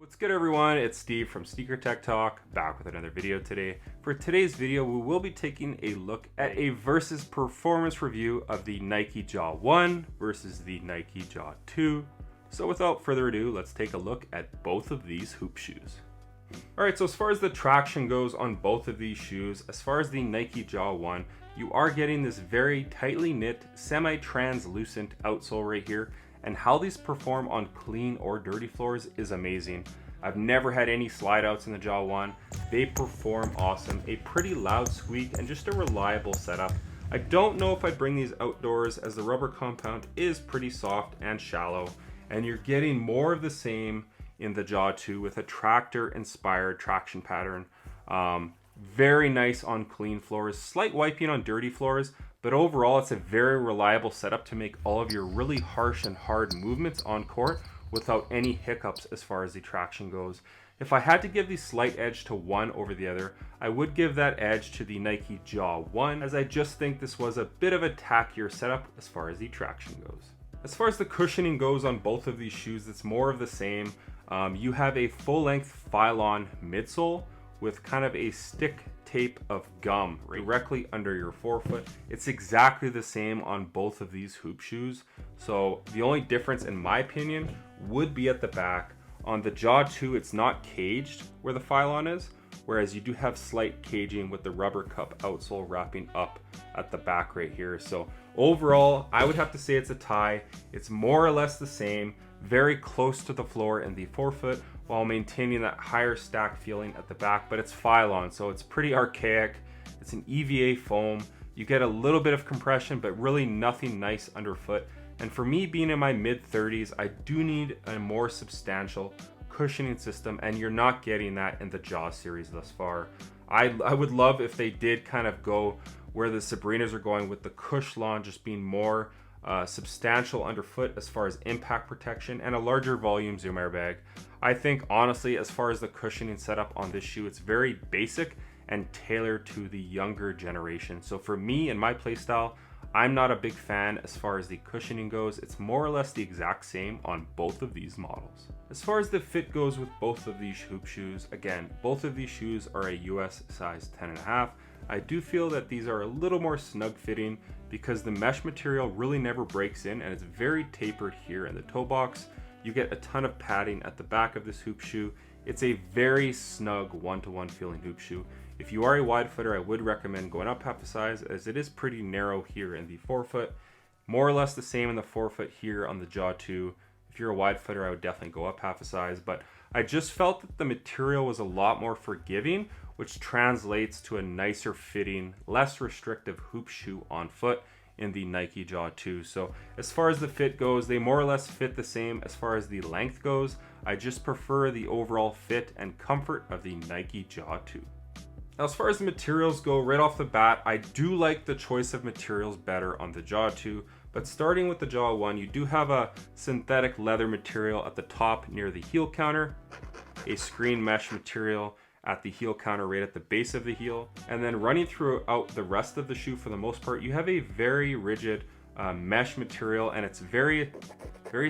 What's good everyone, it's Steve from SnkrTechTalk, back with another video today. For today's video, we will be taking a look at a versus performance review of the Nike Jaw 1 versus the Nike Jaw 2. So without further ado, let's take a look at both of these hoop shoes. Alright, so as far as the traction goes on both of these shoes, as far as the Nike Jaw 1, you are getting this very tightly knit, semi-translucent outsole right here. And how these perform on clean or dirty floors is amazing. I've never had any slide outs in the Jaw 1. They perform awesome, a pretty loud squeak and just a reliable setup. I don't know if I'd bring these outdoors as the rubber compound is pretty soft and shallow, and you're getting more of the same in the Jaw 2 with a tractor inspired traction pattern. Very nice on clean floors, slight wiping on dirty floors, but overall it's a very reliable setup to make all of your really harsh and hard movements on court without any hiccups as far as the traction goes. If I had to give the slight edge to one over the other, I would give that edge to the Nike Jaw 1, as I just think this was a bit of a tackier setup as far as the traction goes. As far as the cushioning goes on both of these shoes, it's more of the same. You have a full-length Phylon midsole with kind of a stick tape of gum directly under your forefoot. It's exactly the same on both of these hoop shoes. So the only difference in my opinion would be at the back. On the Jaw 2, it's not caged where the Phylon is, whereas you do have slight caging with the rubber cup outsole wrapping up at the back right here. So overall, I would have to say it's a tie. It's more or less the same, very close to the floor in the forefoot, while maintaining that higher stack feeling at the back, but it's Phylon, so it's pretty archaic. It's an EVA foam. You get a little bit of compression, but really nothing nice underfoot. And for me, being in my mid-30s, I do need a more substantial cushioning system, and you're not getting that in the Jaw series thus far. I would love if they did kind of go where the Sabrinas are going, with the Cushlon just being more substantial underfoot as far as impact protection and a larger volume zoom airbag. I think honestly, as far as the cushioning setup on this shoe, it's very basic and tailored to the younger generation. So for me and my playstyle, I'm not a big fan as far as the cushioning goes. It's more or less the exact same on both of these models. As far as the fit goes with both of these hoop shoes, again, both of these shoes are a US size 10.5. I do feel that these are a little more snug fitting because the mesh material really never breaks in, and it's very tapered here in the toe box. You get a ton of padding at the back of this hoop shoe. It's a very snug one-to-one feeling hoop shoe. If you are a wide footer, I would recommend going up half a size, as it is pretty narrow here in the forefoot. More or less the same in the forefoot here on the Jaw 2. If you're a wide footer, I would definitely go up half a size, but I just felt that the material was a lot more forgiving, which translates to a nicer fitting, less restrictive hoop shoe on foot in the Nike Jaw 2. So as far as the fit goes, they more or less fit the same. As far as the length goes, I just prefer the overall fit and comfort of the Nike Jaw 2. Now, as far as the materials go, right off the bat, I do like the choice of materials better on the Jaw 2, but starting with the Jaw 1, you do have a synthetic leather material at the top near the heel counter, a screen mesh material at the heel counter right at the base of the heel, and then running throughout the rest of the shoe for the most part, you have a very rigid mesh material, and it's very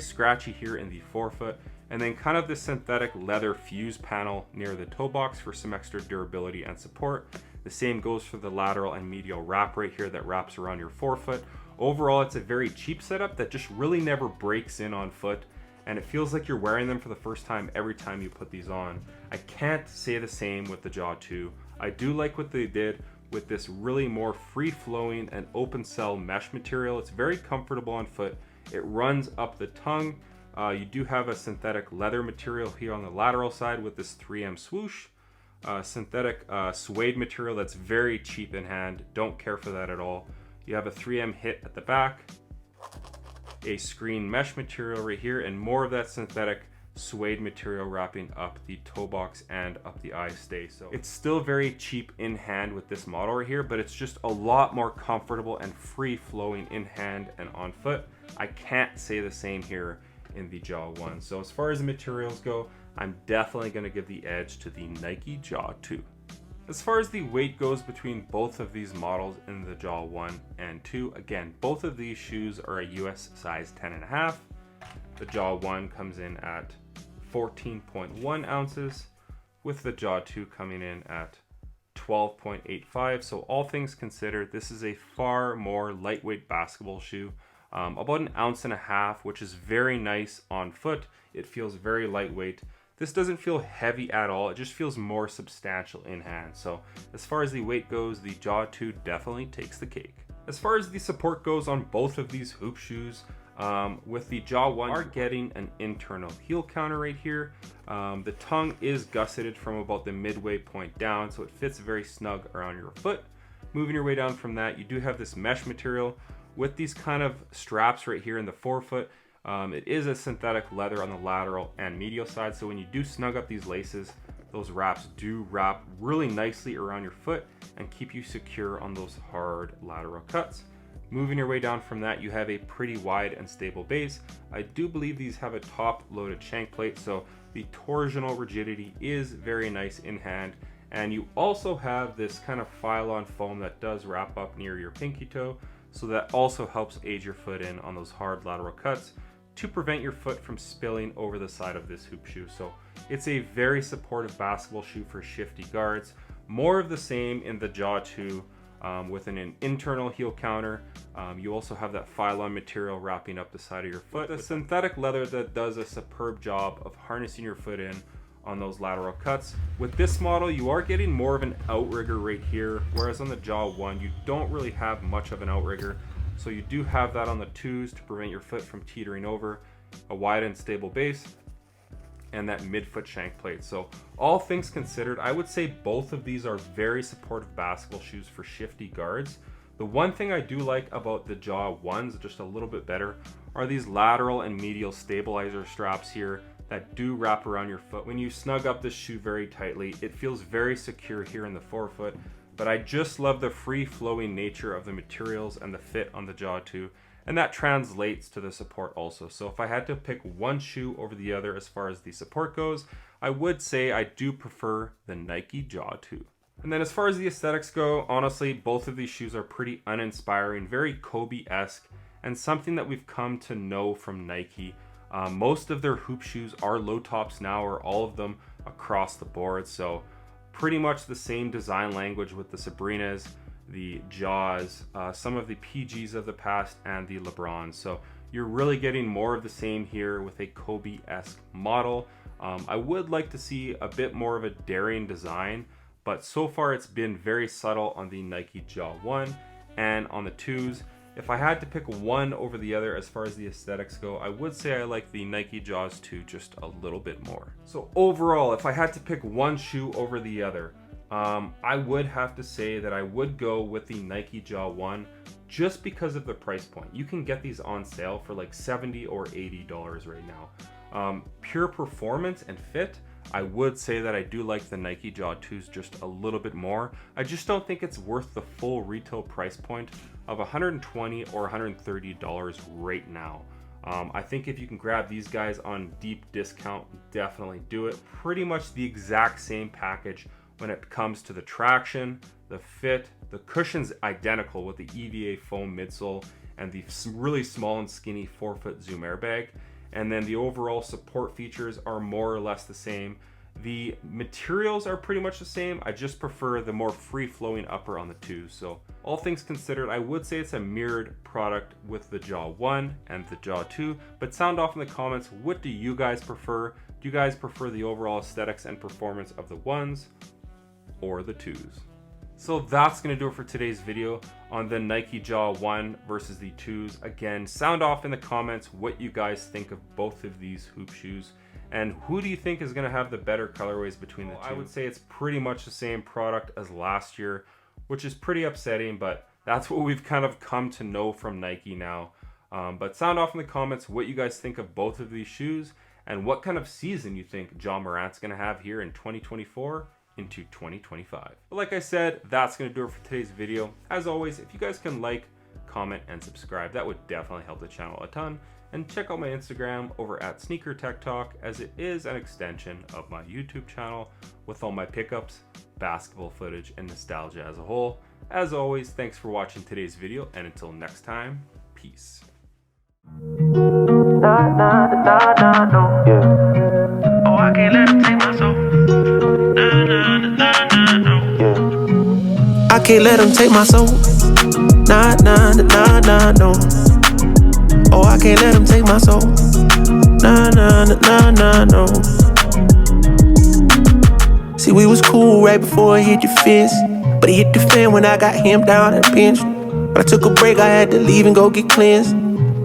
scratchy here in the forefoot, and then kind of this synthetic leather fuse panel near the toe box for some extra durability and support. The same goes for the lateral and medial wrap right here that wraps around your forefoot. Overall, it's a very cheap setup that just really never breaks in on foot, and it feels like you're wearing them for the first time every time you put these on. I can't say the same with the Jaw 2. I do like what they did with this really more free-flowing and open cell mesh material. It's very comfortable on foot. It runs up the tongue. You do have a synthetic leather material here on the lateral side with this 3M swoosh. Synthetic suede material that's very cheap in hand. Don't care for that at all. You have a 3M hit at the back, a screen mesh material right here, and more of that synthetic suede material wrapping up the toe box and up the eye stay. So it's still very cheap in hand with this model right here, but it's just a lot more comfortable and free flowing in hand and on foot. I can't say the same here in the Jaw 1. So as far as the materials go, I'm definitely going to give the edge to the Nike Jaw 2. As far as the weight goes between both of these models in the Jaw 1 and 2, again, both of these shoes are a US size 10.5. The Jaw 1 comes in at 14.1 ounces, with the Jaw 2 coming in at 12.85. So all things considered, this is a far more lightweight basketball shoe, about 1.5 ounces, which is very nice on foot. It feels very lightweight. This doesn't feel heavy at all. It just feels more substantial in hand. So as far as the weight goes, the Jaw 2 definitely takes the cake. As far as the support goes on both of these hoop shoes, with the Jaw 1, you are getting an internal heel counter right here. The tongue is gusseted from about the midway point down, so it fits very snug around your foot. Moving your way down from that, you do have this mesh material with these kind of straps right here in the forefoot. It is a synthetic leather on the lateral and medial side, so when you do snug up these laces, those wraps do wrap really nicely around your foot and keep you secure on those hard lateral cuts. Moving your way down from that, you have a pretty wide and stable base. I do believe these have a top loaded shank plate, so the torsional rigidity is very nice in hand. And you also have this kind of Phylon foam that does wrap up near your pinky toe, so that also helps aid your foot in on those hard lateral cuts to prevent your foot from spilling over the side of this hoop shoe. So it's a very supportive basketball shoe for shifty guards. More of the same in the Jaw 2, with an internal heel counter. You also have that Phylon material wrapping up the side of your foot. The synthetic leather that does a superb job of harnessing your foot in on those lateral cuts. With this model, you are getting more of an outrigger right here, whereas on the Jaw 1, you don't really have much of an outrigger. So you do have that on the 2s to prevent your foot from teetering over, a wide and stable base, and that midfoot shank plate. So all things considered, I would say both of these are very supportive basketball shoes for shifty guards. The one thing I do like about the Jaw 1s just a little bit better are these lateral and medial stabilizer straps here that do wrap around your foot. When you snug up this shoe very tightly, it feels very secure here in the forefoot. But I just love the free-flowing nature of the materials and the fit on the Jaw 2, and that translates to the support also. So if I had to pick one shoe over the other as far as the support goes, I would say I do prefer the Nike Jaw 2. And then as far as the aesthetics go, honestly, both of these shoes are pretty uninspiring, very Kobe-esque, and something that we've come to know from Nike. Most of their hoop shoes are low tops now, or all of them across the board. So pretty much the same design language with the Sabrinas, the Jaws, some of the PGs of the past, and the LeBrons. So you're really getting more of the same here with a Kobe-esque model. I would like to see a bit more of a daring design, but so far it's been very subtle on the Nike Jaw 1 and on the 2s. If I had to pick one over the other as far as the aesthetics go, I would say I like the Nike Jaws 2 just a little bit more. So overall, if I had to pick one shoe over the other, I would have to say that I would go with the Nike Jaw 1 just because of the price point. You can get these on sale for like $70 or $80 right now. Pure performance and fit, I would say that I do like the Nike Jaw 2s just a little bit more. I just don't think it's worth the full retail price point of $120 or $130 right now. I think if you can grab these guys on deep discount, definitely do it. Pretty much the exact same package when it comes to the traction, the fit, the cushion's identical with the EVA foam midsole and the really small and skinny forefoot Zoom airbag. And then the overall support features are more or less the same. The materials are pretty much the same. I just prefer the more free-flowing upper on the 2s. So all things considered, I would say it's a mirrored product with the Jaw 1 and the Jaw 2. But sound off in the comments, what do you guys prefer? Do you guys prefer the overall aesthetics and performance of the 1s or the 2s? So that's going to do it for today's video on the Nike Jaw 1 versus the 2s. Again, sound off in the comments what you guys think of both of these hoop shoes. And who do you think is going to have the better colorways between the two? I would say it's pretty much the same product as last year, which is pretty upsetting, but that's what we've kind of come to know from Nike now. But sound off in the comments what you guys think of both of these shoes and what kind of season you think Ja Morant's going to have here in 2024 into 2025. But like I said, that's going to do it for today's video. As always, if you guys can like, comment, and subscribe, that would definitely help the channel a ton. And check out my Instagram over at SnkrTechTalk, as it is an extension of my YouTube channel with all my pickups, basketball footage, and nostalgia as a whole. As always, thanks for watching today's video, and until next time, peace. Yeah. Oh, I can't let him take my soul. Nah, nah, nah, nah, nah, no. I can't let him take my soul. Nah, nah, nah, nah, no. Oh, I can't let him take my soul. Nah, nah, nah, nah, no. See, we was cool right before it hit your fist, but it hit the fan when I got him down and pinched. But I took a break, I had to leave and go get cleansed.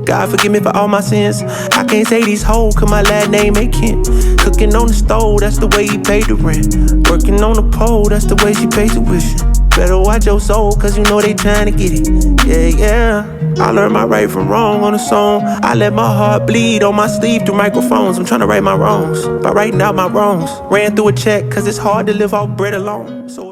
God forgive me for all my sins. I can't say these hoes, cause my last name ain't Kent. Cooking on the stove, that's the way he paid the rent. Working on the pole, that's the way she paid tuition. Better watch your soul, cause you know they trying to get it. Yeah, yeah. I learned my right from wrong on a song. I let my heart bleed on my sleeve through microphones. I'm trying to right my wrongs by writing out my wrongs. Ran through a check, cause it's hard to live off bread alone. So